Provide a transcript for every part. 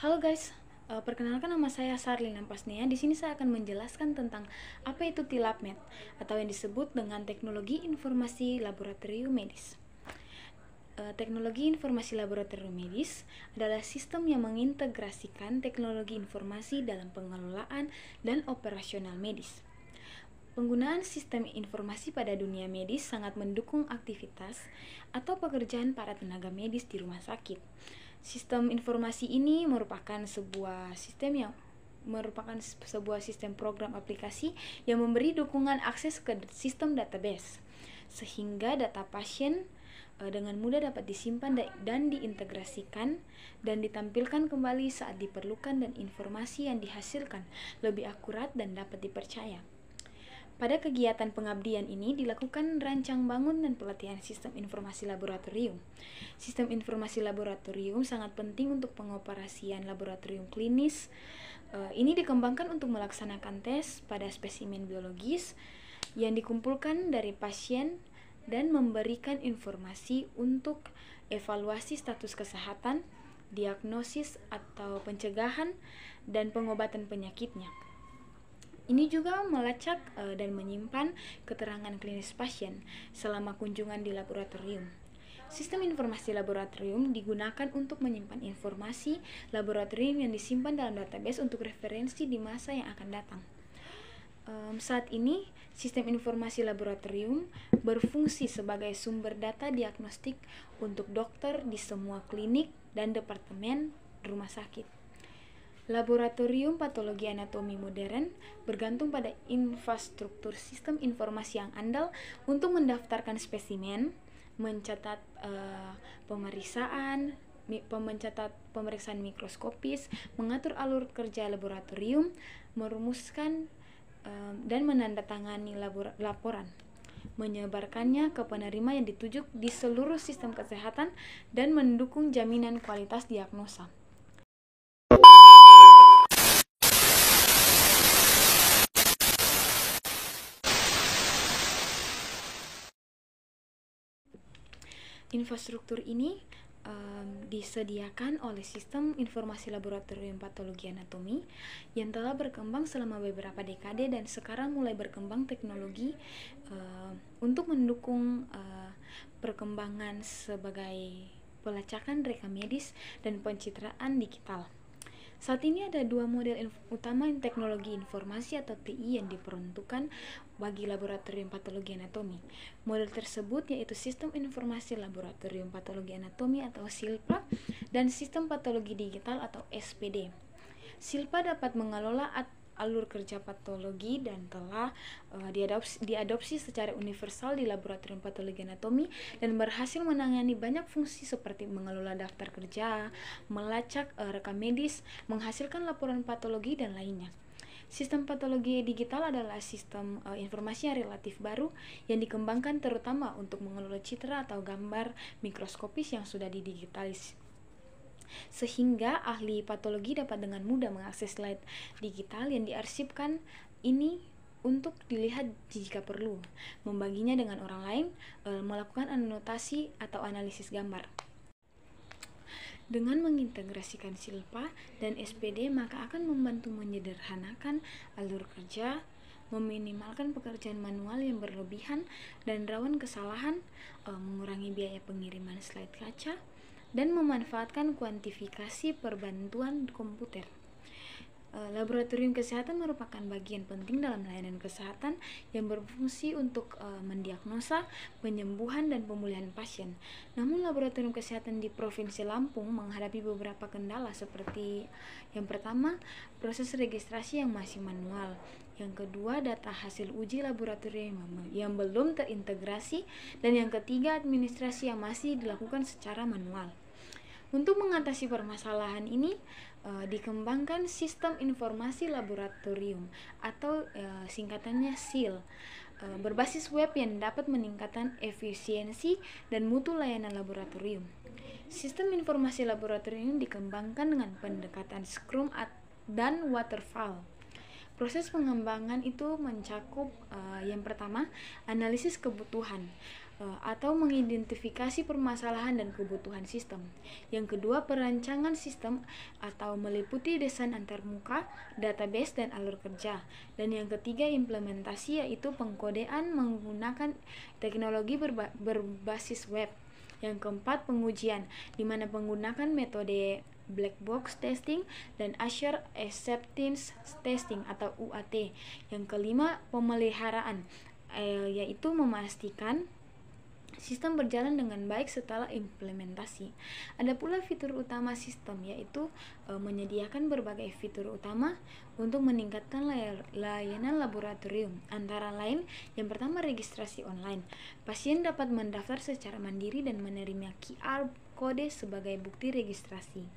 Halo guys, perkenalkan nama saya Sarlina Pasnia. Di sini saya akan menjelaskan tentang apa itu TILABMED atau yang disebut dengan Teknologi Informasi Laboratorium Medis. Teknologi Informasi Laboratorium Medis adalah sistem yang mengintegrasikan teknologi informasi dalam pengelolaan dan operasional medis. Penggunaan sistem informasi pada dunia medis sangat mendukung aktivitas atau pekerjaan para tenaga medis di rumah sakit. Sistem informasi ini merupakan sebuah sistem program aplikasi yang memberi dukungan akses ke sistem database, sehingga data pasien dengan mudah dapat disimpan dan diintegrasikan dan ditampilkan kembali saat diperlukan, dan informasi yang dihasilkan lebih akurat dan dapat dipercaya. Pada kegiatan pengabdian ini dilakukan rancang bangun dan pelatihan sistem informasi laboratorium. Sistem informasi laboratorium sangat penting untuk pengoperasian laboratorium klinis. Ini dikembangkan untuk melaksanakan tes pada spesimen biologis yang dikumpulkan dari pasien dan memberikan informasi untuk evaluasi status kesehatan, diagnosis atau pencegahan, dan pengobatan penyakitnya. Ini juga melacak dan menyimpan keterangan klinis pasien selama kunjungan di laboratorium. Sistem informasi laboratorium digunakan untuk menyimpan informasi laboratorium yang disimpan dalam database untuk referensi di masa yang akan datang. Saat ini, sistem informasi laboratorium berfungsi sebagai sumber data diagnostik untuk dokter di semua klinik dan departemen rumah sakit. Laboratorium patologi anatomi modern bergantung pada infrastruktur sistem informasi yang andal untuk mendaftarkan spesimen, mencatat pemeriksaan mikroskopis, mengatur alur kerja laboratorium, merumuskan dan menandatangani laporan, menyebarkannya ke penerima yang dituju di seluruh sistem kesehatan, dan mendukung jaminan kualitas diagnosa. Infrastruktur ini disediakan oleh sistem informasi laboratorium patologi anatomi yang telah berkembang selama beberapa dekade, dan sekarang mulai berkembang teknologi untuk mendukung perkembangan sebagai pelacakan rekam medis dan pencitraan digital. Saat ini ada dua model utama teknologi informasi atau TI yang diperuntukkan bagi laboratorium patologi anatomi. Model tersebut yaitu Sistem Informasi Laboratorium Patologi Anatomi atau SILPA dan Sistem Patologi Digital atau SPD. SILPA dapat mengelola alur kerja patologi dan telah diadopsi secara universal di laboratorium patologi anatomi dan berhasil menangani banyak fungsi seperti mengelola daftar kerja, melacak rekam medis, menghasilkan laporan patologi, dan lainnya. Sistem patologi digital adalah sistem informasi yang relatif baru yang dikembangkan terutama untuk mengelola citra atau gambar mikroskopis yang sudah didigitalis, sehingga ahli patologi dapat dengan mudah mengakses slide digital yang diarsipkan ini untuk dilihat jika perlu, membaginya dengan orang lain, melakukan anotasi atau analisis gambar. Dengan mengintegrasikan SILPA dan SPD, maka akan membantu menyederhanakan alur kerja, meminimalkan pekerjaan manual yang berlebihan dan rawan kesalahan, mengurangi biaya pengiriman slide kaca, dan memanfaatkan kuantifikasi perbantuan komputer. Laboratorium kesehatan merupakan bagian penting dalam layanan kesehatan yang berfungsi untuk mendiagnosa, penyembuhan, dan pemulihan pasien. Namun, laboratorium kesehatan di Provinsi Lampung menghadapi beberapa kendala seperti yang pertama, proses registrasi yang masih manual. Yang kedua, data hasil uji laboratorium yang belum terintegrasi. Dan yang ketiga, administrasi yang masih dilakukan secara manual. Untuk mengatasi permasalahan ini, dikembangkan Sistem Informasi Laboratorium atau singkatannya SIL, berbasis web yang dapat meningkatkan efisiensi dan mutu layanan laboratorium. Sistem informasi laboratorium dikembangkan dengan pendekatan Scrum dan Waterfall. Proses pengembangan itu mencakup yang pertama, analisis kebutuhan. atau mengidentifikasi permasalahan dan kebutuhan sistem. Yang kedua, perancangan sistem atau meliputi desain antarmuka, database, dan alur kerja. Dan yang ketiga, implementasi, yaitu pengkodean menggunakan teknologi berbasis web. Yang keempat, pengujian, di mana menggunakan metode black box testing dan Azure Acceptance Testing atau UAT. Yang kelima, pemeliharaan, yaitu memastikan sistem berjalan dengan baik setelah implementasi. Ada pula fitur utama sistem, yaitu menyediakan berbagai fitur utama untuk meningkatkan layanan laboratorium. Antara lain, yang pertama, registrasi online. Pasien dapat mendaftar secara mandiri dan menerima QR kode sebagai bukti registrasi.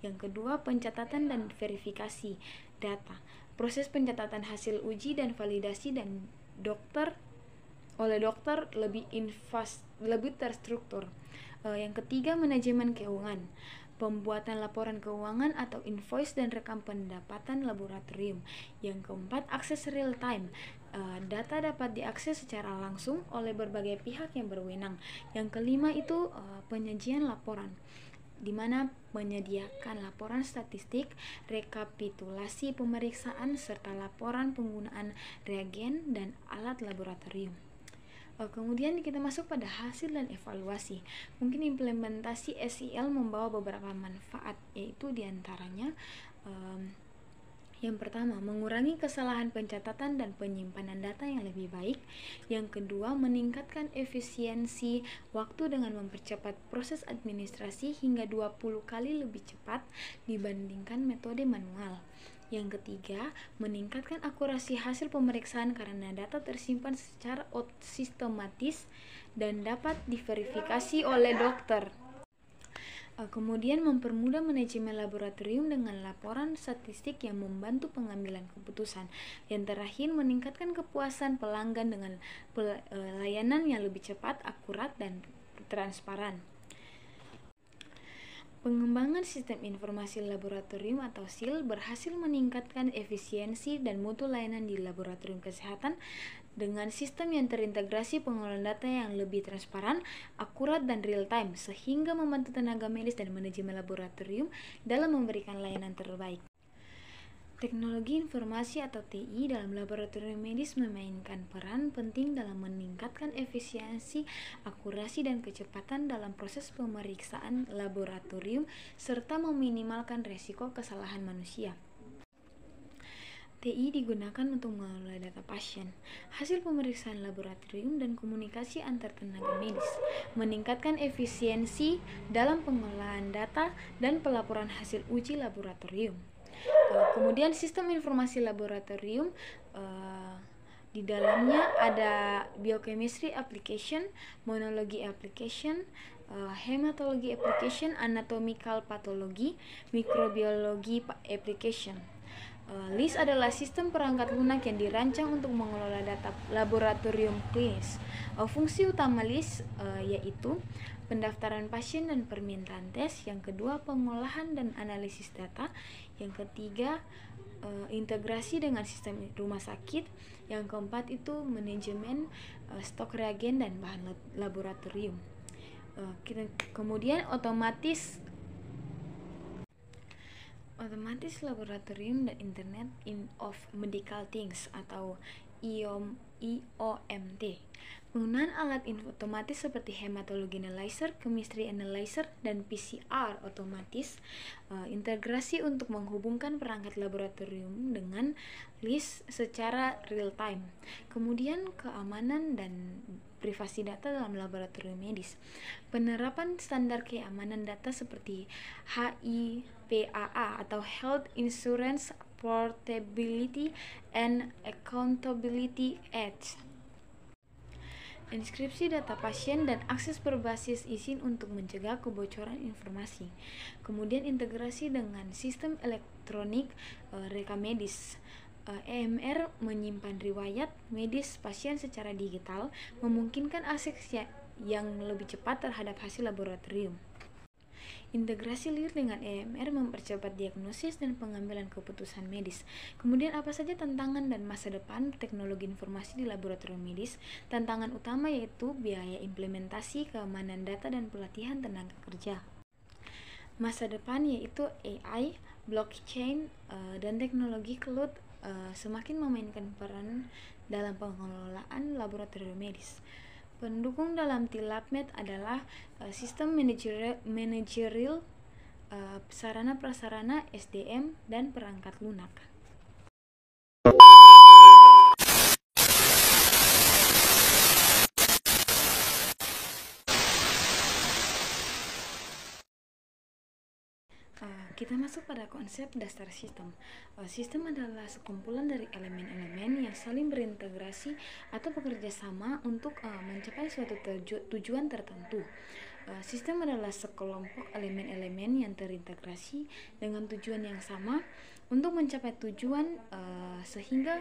Yang kedua, pencatatan dan verifikasi data. Proses pencatatan hasil uji dan validasi dan oleh dokter lebih terstruktur. Yang ketiga, manajemen keuangan. Pembuatan laporan keuangan atau invoice dan rekam pendapatan laboratorium. Yang keempat, akses real time. Data dapat diakses secara langsung oleh berbagai pihak yang berwenang. Yang kelima itu penyajian laporan, di mana menyediakan laporan statistik, rekapitulasi pemeriksaan, serta laporan penggunaan reagen dan alat laboratorium. Kemudian kita masuk pada hasil dan evaluasi. Mungkin implementasi SEL membawa beberapa manfaat, yaitu diantaranya yang pertama, mengurangi kesalahan pencatatan dan penyimpanan data yang lebih baik. Yang kedua, meningkatkan efisiensi waktu dengan mempercepat proses administrasi hingga 20 kali lebih cepat dibandingkan metode manual. Yang ketiga, meningkatkan akurasi hasil pemeriksaan karena data tersimpan secara sistematis dan dapat diverifikasi oleh dokter. Kemudian mempermudah manajemen laboratorium dengan laporan statistik yang membantu pengambilan keputusan. Yang terakhir, meningkatkan kepuasan pelanggan dengan layanan yang lebih cepat, akurat, dan transparan. Pengembangan sistem informasi laboratorium atau SIL berhasil meningkatkan efisiensi dan mutu layanan di laboratorium kesehatan dengan sistem yang terintegrasi, pengelolaan data yang lebih transparan, akurat, dan real time, sehingga membantu tenaga medis dan manajemen laboratorium dalam memberikan layanan terbaik. Teknologi informasi atau TI dalam laboratorium medis memainkan peran penting dalam meningkatkan efisiensi, akurasi, dan kecepatan dalam proses pemeriksaan laboratorium serta meminimalkan resiko kesalahan manusia. TI digunakan untuk mengelola data pasien, hasil pemeriksaan laboratorium, dan komunikasi antar tenaga medis, meningkatkan efisiensi dalam pengelolaan data dan pelaporan hasil uji laboratorium. Kemudian sistem informasi laboratorium, di dalamnya ada biochemistry application, monologi application, hematologi application, anatomical pathology, microbiologi application. LIS adalah sistem perangkat lunak yang dirancang untuk mengelola data laboratorium klinis. Fungsi utama LIS yaitu pendaftaran pasien dan permintaan tes. Yang kedua, pengolahan dan analisis data. Yang ketiga, integrasi dengan sistem rumah sakit. Yang keempat itu manajemen stok reagen dan bahan laboratorium. Kemudian otomatis laboratorium dan Internet of Medical Things atau IOMT. Penggunaan alat otomatis seperti hematologi analyzer, chemistry analyzer, dan PCR otomatis, integrasi untuk menghubungkan perangkat laboratorium dengan LIS secara real time. Kemudian keamanan dan privasi data dalam laboratorium medis. Penerapan standar keamanan data seperti HIPAA atau Health Insurance Portability and Accountability Act. Inskripsi data pasien dan akses berbasis izin untuk mencegah kebocoran informasi. Kemudian integrasi dengan sistem elektronik rekam medis. EMR menyimpan riwayat medis pasien secara digital, memungkinkan akses yang lebih cepat terhadap hasil laboratorium. Integrasi LIR dengan EMR mempercepat diagnosis dan pengambilan keputusan medis. Kemudian apa saja tantangan dan masa depan teknologi informasi di laboratorium medis? Tantangan utama yaitu biaya implementasi, keamanan data, dan pelatihan tenaga kerja. Masa depan yaitu AI, blockchain, dan teknologi cloud semakin memainkan peran dalam pengelolaan laboratorium medis. Pendukung dalam TLabMed adalah sistem manajerial, sarana prasarana, SDM, dan perangkat lunak. Kita masuk pada konsep dasar sistem. Sistem adalah sekumpulan dari elemen-elemen yang saling berintegrasi atau bekerja sama untuk mencapai suatu tujuan tertentu. Sistem adalah sekelompok elemen-elemen yang terintegrasi dengan tujuan yang sama untuk mencapai tujuan, sehingga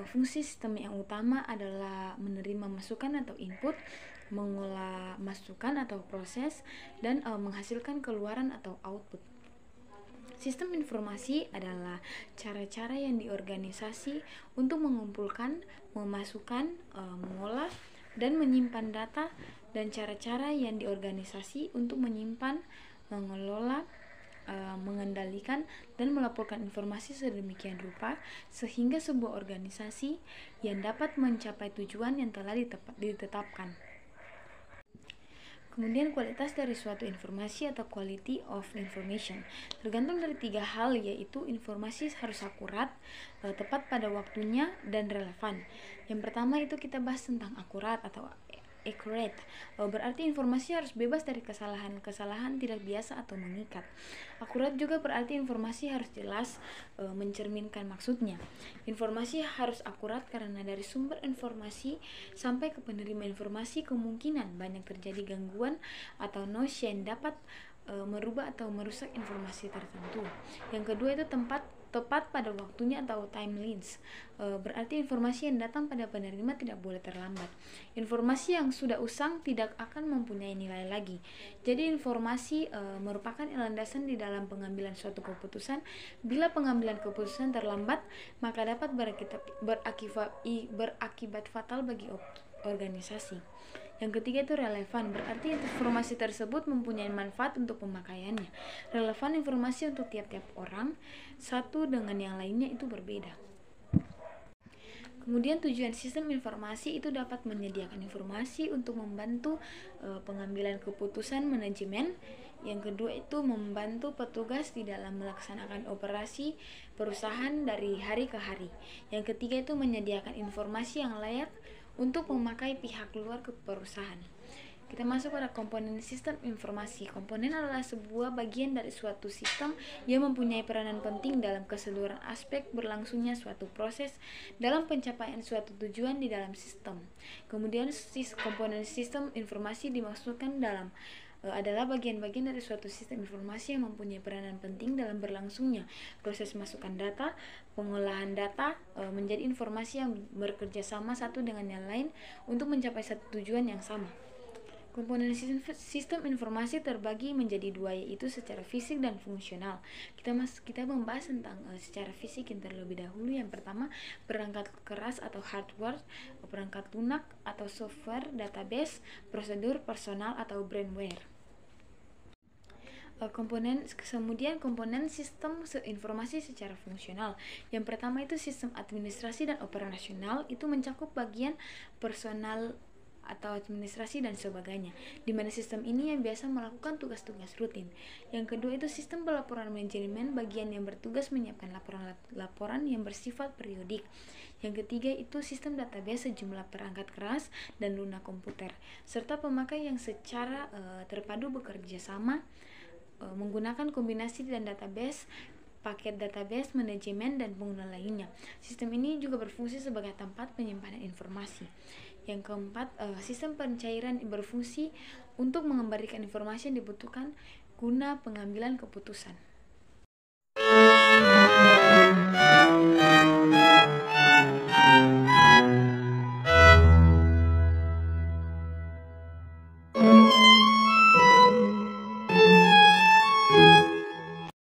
fungsi sistem yang utama adalah menerima masukan atau input, mengolah masukan atau proses, dan menghasilkan keluaran atau output. Sistem informasi adalah cara-cara yang diorganisasi untuk mengumpulkan, memasukkan, mengolah, dan menyimpan data, dan cara-cara yang diorganisasi untuk menyimpan, mengelola, mengendalikan, dan melaporkan informasi sedemikian rupa sehingga sebuah organisasi yang dapat mencapai tujuan yang telah ditetapkan. Kemudian kualitas dari suatu informasi atau quality of information tergantung dari 3 hal, yaitu informasi harus akurat, tepat pada waktunya, dan relevan. Yang pertama itu kita bahas tentang akurat atau accurate, berarti informasi harus bebas dari kesalahan-kesalahan tidak biasa atau mengikat. Akurat juga berarti informasi harus jelas, mencerminkan maksudnya. Informasi harus akurat karena dari sumber informasi sampai ke penerima informasi kemungkinan banyak terjadi gangguan atau noise yang dapat merubah atau merusak informasi tertentu. Yang kedua itu tepat pada waktunya atau timelines, berarti informasi yang datang pada penerima tidak boleh terlambat. Informasi yang sudah usang tidak akan mempunyai nilai lagi. Jadi informasi merupakan landasan di dalam pengambilan suatu keputusan. Bila pengambilan keputusan terlambat, maka dapat berakibat fatal bagi organisasi. Yang ketiga itu relevan, berarti informasi tersebut mempunyai manfaat untuk pemakaiannya. Relevan informasi untuk tiap-tiap orang, satu dengan yang lainnya itu berbeda. Kemudian tujuan sistem informasi itu dapat menyediakan informasi untuk membantu pengambilan keputusan manajemen. Yang kedua itu membantu petugas di dalam melaksanakan operasi perusahaan dari hari ke hari. Yang ketiga itu menyediakan informasi yang layak untuk memakai pihak luar ke perusahaan. Kita masuk pada komponen sistem informasi. Komponen adalah sebuah bagian dari suatu sistem yang mempunyai peranan penting dalam keseluruhan aspek berlangsungnya suatu proses dalam pencapaian suatu tujuan di dalam sistem. Kemudian komponen sistem informasi dimaksudkan adalah bagian-bagian dari suatu sistem informasi yang mempunyai peranan penting dalam berlangsungnya proses masukan data, pengolahan data menjadi informasi yang bekerja sama satu dengan yang lain untuk mencapai satu tujuan yang sama. Komponen sistem informasi terbagi menjadi 2, yaitu secara fisik dan fungsional. Kita membahas tentang secara fisik yang terlebih dahulu. Yang pertama, perangkat keras atau hardware, perangkat lunak atau software, database, prosedur, personal atau brainware. Kemudian komponen sistem informasi secara fungsional. Yang pertama itu sistem administrasi dan operasional, itu mencakup bagian personal atau administrasi dan sebagainya, di mana sistem ini yang biasa melakukan tugas-tugas rutin. Yang kedua itu sistem pelaporan manajemen, bagian yang bertugas menyiapkan laporan yang bersifat periodik. Yang ketiga itu sistem database, sejumlah perangkat keras dan lunak komputer, serta pemakai yang secara terpadu bekerja sama menggunakan kombinasi dan database, paket database, manajemen, dan pengguna lainnya. Sistem ini juga berfungsi sebagai tempat penyimpanan informasi. Yang keempat, sistem pencairan berfungsi untuk mengembalikan informasi yang dibutuhkan guna pengambilan keputusan.